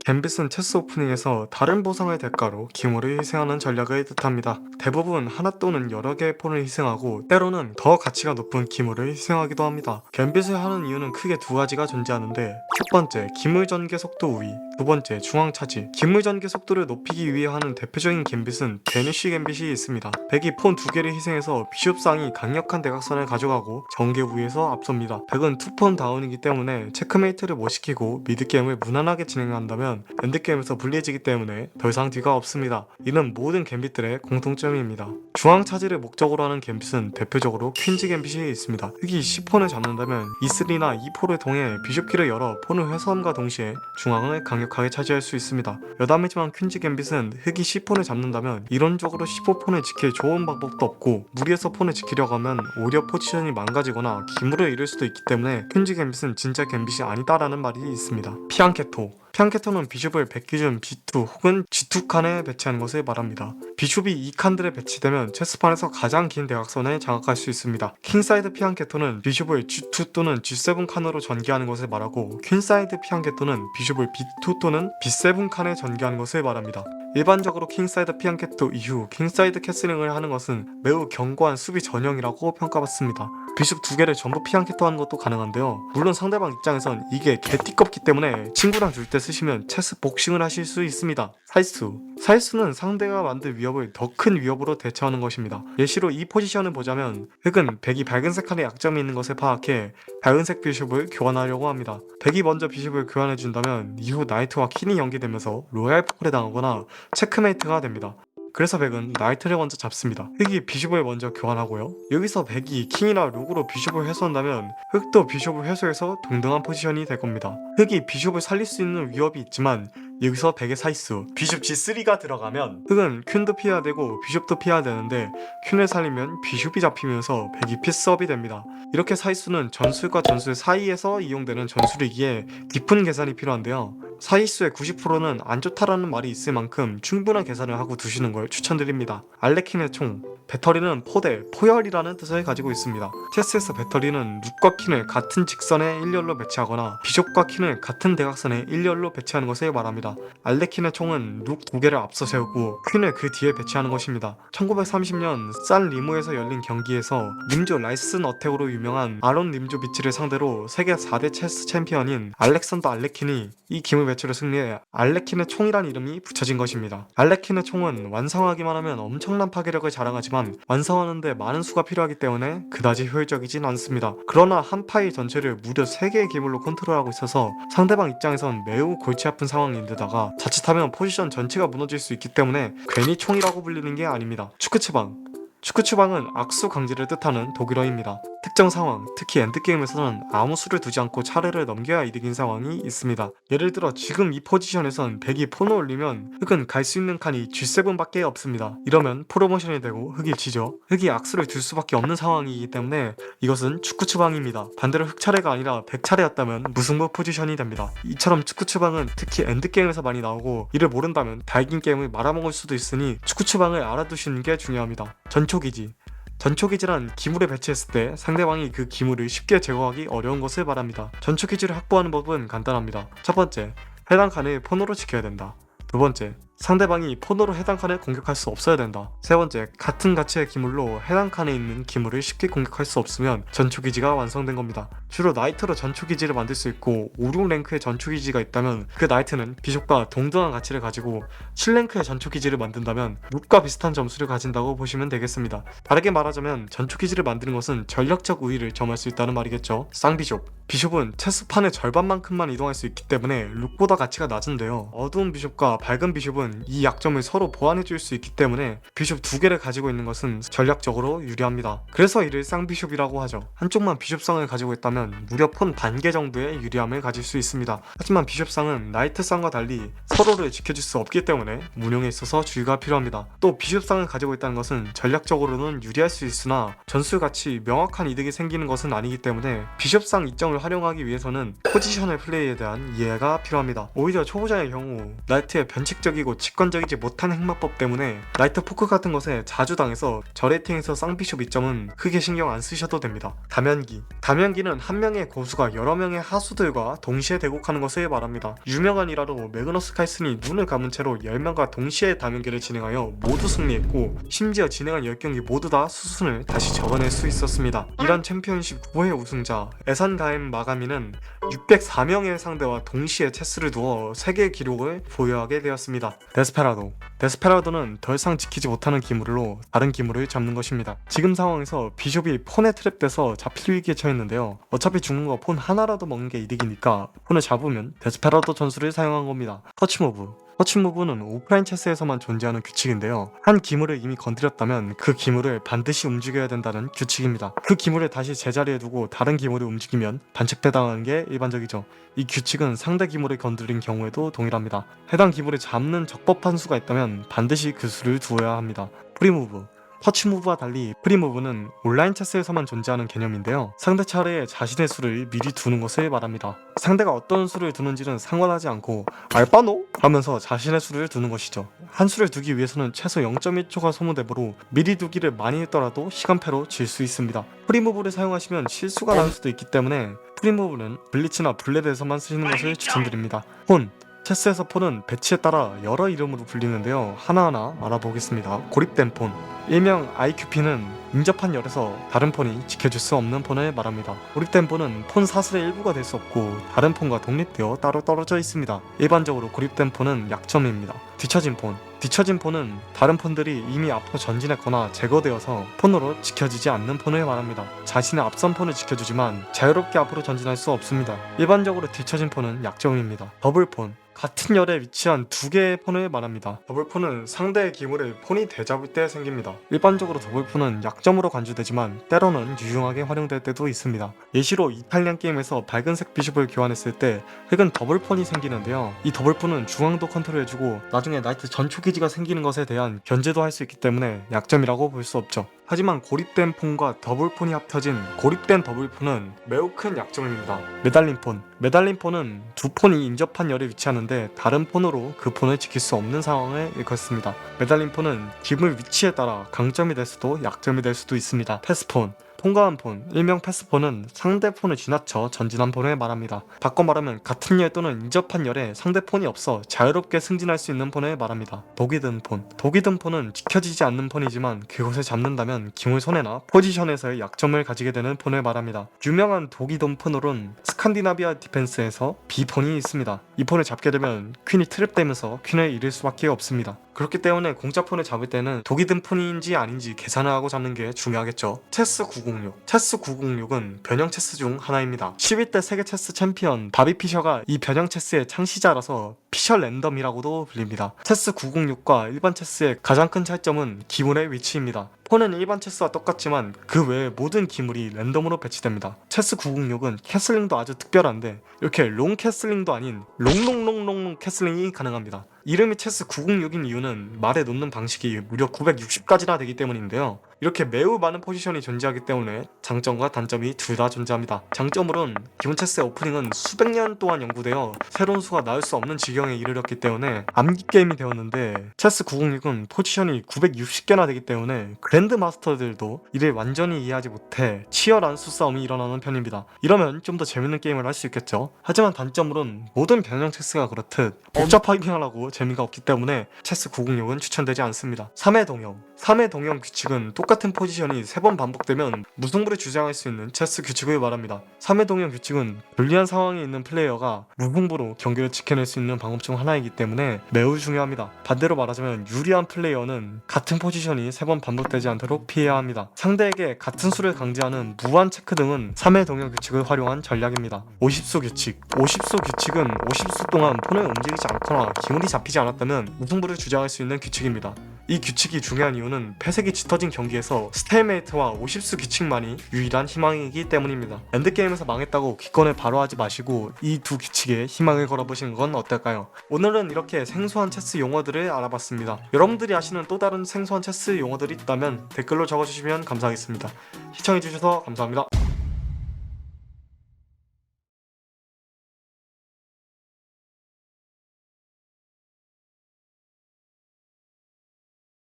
갬빗은 체스 오프닝에서 다른 보상의 대가로 기물을 희생하는 전략을 뜻합니다. 대부분 하나 또는 여러 개의 폰을 희생하고 때로는 더 가치가 높은 기물을 희생하기도 합니다. 갬빗을 하는 이유는 크게 두 가지가 존재하는데, 첫 번째, 기물 전개 속도 우위, 두 번째, 중앙 차지. 기물 전개 속도를 높이기 위해 하는 대표적인 갬빗은 베니쉬 갬빗이 있습니다. 백이 폰 두 개를 희생해서 비숍상이 강력한 대각선을 가져가고 전개 우위에서 앞섭니다. 백은 투폰 다운이기 때문에 체크메이트를 못 시키고 미드게임을 무난하게 진행한다면 엔드게임에서 불리해지기 때문에 더 이상 뒤가 없습니다. 이는 모든 갬빗들의 공통점입니다. 중앙 차지를 목적으로 하는 갬빗은 대표적으로 퀸즈 갬빗이 있습니다. 흑이 C 폰을 잡는다면 E3나 E4를 통해 비숍키를 열어 폰을 회수함과 동시에 중앙을 강력하게 차지할 수 있습니다. 여담이지만 퀸즈 갬빗은 흑이 C 폰을 잡는다면 이론적으로 C4 폰을 지킬 좋은 방법도 없고, 무리해서 폰을 지키려고 하면 오히려 포지션이 망가지거나 기물을 잃을 수도 있기 때문에 퀸즈 갬빗은 진짜 갬빗이 아니다라는 말이 있습니다. 피앙케토는 비숍을 백기준 B2 혹은 G2 칸에 배치하는 것을 말합니다. 비숍이 이 칸들에 배치되면 체스판에서 가장 긴 대각선에 장악할 수 있습니다. 킹사이드 피앙케토는 비숍을 G2 또는 G7 칸으로 전개하는 것을 말하고, 퀸사이드 피앙케토는 비숍을 B2 또는 B7 칸에 전개하는 것을 말합니다. 일반적으로 킹사이드 피앙케토 이후 킹사이드 캐슬링을 하는 것은 매우 견고한 수비 전형이라고 평가받습니다. 비숍 두 개를 전부 피앙케토 하는 것도 가능한데요. 물론 상대방 입장에선 이게 개띠껍기 때문에 친구랑 줄 때 쓰시면 체스 복싱을 하실 수 있습니다. 사이수는 상대가 만들 위협을 더 큰 위협으로 대처하는 것입니다. 예시로 이 포지션을 보자면, 흑은 백이 밝은색 칸에 약점이 있는 것을 파악해 밝은색 비숍을 교환하려고 합니다. 백이 먼저 비숍을 교환해준다면 이후 나이트와 퀸이 연계되면서 로얄 포크를 당하거나 체크메이트가 됩니다. 그래서 백은 나이트를 먼저 잡습니다. 흑이 비숍을 먼저 교환하고요. 여기서 백이 킹이나 룩으로 비숍을 회수한다면 흑도 비숍을 회수해서 동등한 포지션이 될 겁니다. 흑이 비숍을 살릴 수 있는 위협이 있지만, 여기서 백의 사이수 비숍 G3가 들어가면 흑은 퀸도 피해야 되고 비숍도 피해야 되는데, 퀸을 살리면 비숍이 잡히면서 백이 피스업이 됩니다. 이렇게 사이수는 전술과 전술 사이에서 이용되는 전술이기에 깊은 계산이 필요한데요. 사이수의 90%는 안 좋다라는 말이 있을 만큼 충분한 계산을 하고 두시는 걸 추천드립니다. 알레킨의 총, 배터리는 포열이라는 뜻을 가지고 있습니다. 체스에서 배터리는 룩과 퀸을 같은 직선에 일렬로 배치하거나 비숍과 퀸을 같은 대각선에 일렬로 배치하는 것을 말합니다. 알레킨의 총은 룩 두 개를 앞서 세우고 퀸을 그 뒤에 배치하는 것입니다. 1930년 산 리모에서 열린 경기에서 림조 라이슨 어택으로 유명한 아론 림조비치를 상대로 세계 4대 체스 챔피언인 알렉산더 알레킨이 이 기물 배치로 승리해 알레킨의 총이란 이름이 붙여진 것입니다. 알레킨의 총은 완성하기만 하면 엄청난 파괴력을 자랑하지만 완성하는데 많은 수가 필요하기 때문에 그다지 효율적이진 않습니다. 그러나 한 파일 전체를 무려 3개의 기물로 컨트롤하고 있어서 상대방 입장에선 매우 골치 아픈 상황인데다가 자칫하면 포지션 전체가 무너질 수 있기 때문에 괜히 총이라고 불리는 게 아닙니다. 축구추방은 악수 강제를 뜻하는 독일어입니다. 특정 상황, 특히 엔드게임에서는 아무 수를 두지 않고 차례를 넘겨야 이득인 상황이 있습니다. 예를 들어 지금 이 포지션에선 백이 폰을 올리면 흑은 갈 수 있는 칸이 G7밖에 없습니다. 이러면 프로모션이 되고 흑이 지죠. 흑이 악수를 둘 수밖에 없는 상황이기 때문에 이것은 축구추방입니다. 반대로 흑 차례가 아니라 백 차례였다면 무승부 포지션이 됩니다. 이처럼 축구추방은 특히 엔드게임에서 많이 나오고, 이를 모른다면 다 이긴 게임을 말아먹을 수도 있으니 축구추방을 알아두시는 게 중요합니다. 전초기지란 기물을 배치했을 때 상대방이 그 기물을 쉽게 제거하기 어려운 것을 말합니다. 전초기지를 확보하는 법은 간단합니다. 첫 번째, 해당 칸을 폰으로 지켜야 된다. 두 번째, 상대방이 폰으로 해당 칸을 공격할 수 없어야 된다. 세 번째, 같은 가치의 기물로 해당 칸에 있는 기물을 쉽게 공격할 수 없으면 전초기지가 완성된 겁니다. 주로 나이트로 전초기지를 만들 수 있고, 5, 6랭크의 전초기지가 있다면 그 나이트는 비숍과 동등한 가치를 가지고 7랭크의 전초기지를 만든다면 룩과 비슷한 점수를 가진다고 보시면 되겠습니다. 다르게 말하자면 전초기지를 만드는 것은 전력적 우위를 점할 수 있다는 말이겠죠. 비숍은 체스판의 절반만큼만 이동할 수 있기 때문에 룩보다 가치가 낮은데요. 어두운 비숍과 밝은 비숍은 이 약점을 서로 보완해줄 수 있기 때문에 비숍 두 개를 가지고 있는 것은 전략적으로 유리합니다. 그래서 이를 쌍비숍이라고 하죠. 한쪽만 비숍상을 가지고 있다면 무려 폰 반개 정도의 유리함을 가질 수 있습니다. 하지만 비숍상은 나이트상과 달리 서로를 지켜줄 수 없기 때문에 운용에 있어서 주의가 필요합니다. 또 비숍상을 가지고 있다는 것은 전략적으로는 유리할 수 있으나 전술같이 명확한 이득이 생기는 것은 아니기 때문에 비숍상 이점을 활용하기 위해서는 포지셔널 플레이에 대한 이해가 필요합니다. 오히려 초보자의 경우 나이트의 변칙적이고 직관적이지 못한 행마법 때문에 나이트 포크 같은 것에 자주 당해서 저레이팅에서 쌍비숍 이점은 크게 신경 안 쓰셔도 됩니다. 다면기는 한 명의 고수가 여러 명의 하수들과 동시에 대국하는 것을 말합니다. 유명한 일화로 매그너스 칼슨이 눈을 감은 채로 10명과 동시에 다면기를 진행하여 모두 승리했고 심지어 진행한 10경기 모두 다 수순을 다시 적어낼 수 있었습니다. 이란 챔피언십 9회 우승자 에산 가엠 마가미는 604명의 상대와 동시에 체스를 두어 세계 기록을 보유하게 되었습니다. 데스페라도는 더 이상 지키지 못하는 기물로 다른 기물을 잡는 것입니다. 지금 상황에서 비숍이 폰에 트랩돼서 잡힐 위기에 처했는데요. 어차피 죽는 거 폰 하나라도 먹는 게 이득이니까 폰을 잡으면 데스페라도 전술을 사용한 겁니다. 터치무브는 오프라인 체스에서만 존재하는 규칙인데요. 한 기물을 이미 건드렸다면 그 기물을 반드시 움직여야 된다는 규칙입니다. 그 기물을 다시 제자리에 두고 다른 기물을 움직이면 반칙배당하는 게 일반적이죠. 이 규칙은 상대 기물을 건드린 경우에도 동일합니다. 해당 기물을 잡는 적법한 수가 있다면 반드시 그 수를 두어야 합니다. 터치무브와 달리 프리무브는 온라인 체스에서만 존재하는 개념인데요. 상대 차례에 자신의 수를 미리 두는 것을 말합니다. 상대가 어떤 수를 두는지는 상관하지 않고 알바노? 하면서 자신의 수를 두는 것이죠. 한 수를 두기 위해서는 최소 0.1초가 소모되므로 미리 두기를 많이 했더라도 시간패로 질 수 있습니다. 프리무브를 사용하시면 실수가 날 수도 있기 때문에 프리무브는 블리츠나 블레드에서만 쓰시는 것을 추천드립니다. 체스에서 폰은 배치에 따라 여러 이름으로 불리는데요. 하나하나 알아보겠습니다. 고립된 폰, 일명 IQP는 인접한 열에서 다른 폰이 지켜줄 수 없는 폰을 말합니다. 고립된 폰은 폰 사슬의 일부가 될 수 없고 다른 폰과 독립되어 따로 떨어져 있습니다. 일반적으로 고립된 폰은 약점입니다. 뒤처진 폰은 다른 폰들이 이미 앞으로 전진했거나 제거되어서 폰으로 지켜지지 않는 폰을 말합니다. 자신의 앞선 폰을 지켜주지만 자유롭게 앞으로 전진할 수 없습니다. 일반적으로 뒤처진 폰은 약점입니다. 같은 열에 위치한 두 개의 폰을 말합니다. 더블폰은 상대의 기물을 폰이 대잡을 때 생깁니다. 일반적으로 더블폰은 약점으로 간주되지만 때로는 유용하게 활용될 때도 있습니다. 예시로 이탈리안 게임에서 밝은색 비숍을 교환했을 때 흑은 더블폰이 생기는데요. 이 더블폰은 중앙도 컨트롤해주고 나중에 나이트 전초 기지가 생기는 것에 대한 견제도 할 수 있기 때문에 약점이라고 볼 수 없죠. 하지만 고립된 폰과 더블폰이 합쳐진 고립된 더블폰은 매우 큰 약점입니다. 매달린 폰은 두 폰이 인접한 열에 위치하는데 다른 폰으로 그 폰을 지킬 수 없는 상황을 일컫습니다. 매달린 폰은 기물 위치에 따라 강점이 될 수도 약점이 될 수도 있습니다. 통과한 폰, 일명 패스폰은 상대 폰을 지나쳐 전진한 폰을 말합니다. 바꿔 말하면 같은 열 또는 인접한 열에 상대 폰이 없어 자유롭게 승진할 수 있는 폰을 말합니다. 독이 든 폰은 지켜지지 않는 폰이지만 그것을 잡는다면 기물 손해나 포지션에서의 약점을 가지게 되는 폰을 말합니다. 유명한 독이 든 폰으로는 스칸디나비아 디펜스에서 B폰이 있습니다. 이 폰을 잡게 되면 퀸이 트랩되면서 퀸을 잃을 수밖에 없습니다. 그렇기 때문에 공짜폰을 잡을 때는 독이 든 폰인지 아닌지 계산을 하고 잡는 게 중요하겠죠. 체스 906은 변형 체스 중 하나입니다. 11대 세계 체스 챔피언 바비 피셔가 이 변형 체스의 창시자라서 피셔 랜덤이라고도 불립니다. 체스 906과 일반 체스의 가장 큰 차이점은 기물의 위치입니다. 폰은 일반 체스와 똑같지만 그 외에 모든 기물이 랜덤으로 배치됩니다. 체스 906은 캐슬링도 아주 특별한데 이렇게 롱 캐슬링도 아닌 롱 캐슬링이 가능합니다. 이름이 체스 906인 이유는 말에 놓는 방식이 무려 960가지나 되기 때문인데요. 이렇게 매우 많은 포지션이 존재하기 때문에 장점과 단점이 둘 다 존재합니다. 장점으로는 기본 체스의 오프닝은 수백 년 동안 연구되어 새로운 수가 나올 수 없는 지경에 이르렀기 때문에 암기 게임이 되었는데 체스 906은 포지션이 960개나 되기 때문에 그랜드 마스터들도 이를 완전히 이해하지 못해 치열한 수싸움이 일어나는 편입니다. 이러면 좀 더 재밌는 게임을 할 수 있겠죠. 하지만 단점으로는 모든 변형 체스가 그렇듯 복잡하기만 하고 재미가 없기 때문에 체스 906은 추천되지 않습니다. 3회 동형 규칙은 똑같은 포지션이 3번 반복되면 무승부를 주장할 수 있는 체스 규칙을 말합니다. 3회 동형 규칙은 불리한 상황에 있는 플레이어가 무승부로 경기를 지켜낼 수 있는 방법 중 하나이기 때문에 매우 중요합니다. 반대로 말하자면 유리한 플레이어는 같은 포지션이 3번 반복되지 않도록 피해야 합니다. 상대에게 같은 수를 강제하는 무한 체크 등은 3회 동형 규칙을 활용한 전략입니다. 50수 규칙은 50수 동안 폰을 움직이지 않거나 기물이 잡히지 않았다면 무승부를 주장할 수 있는 규칙입니다. 이 규칙이 중요한 이유는 패색이 짙어진 경기에서 스테일메이트와 50수 규칙만이 유일한 희망이기 때문입니다. 엔드게임에서 망했다고 기권을 바로 하지 마시고 이 두 규칙에 희망을 걸어보시는 건 어떨까요? 오늘은 이렇게 생소한 체스 용어들을 알아봤습니다. 여러분들이 아시는 또 다른 생소한 체스 용어들이 있다면 댓글로 적어주시면 감사하겠습니다. 시청해주셔서 감사합니다.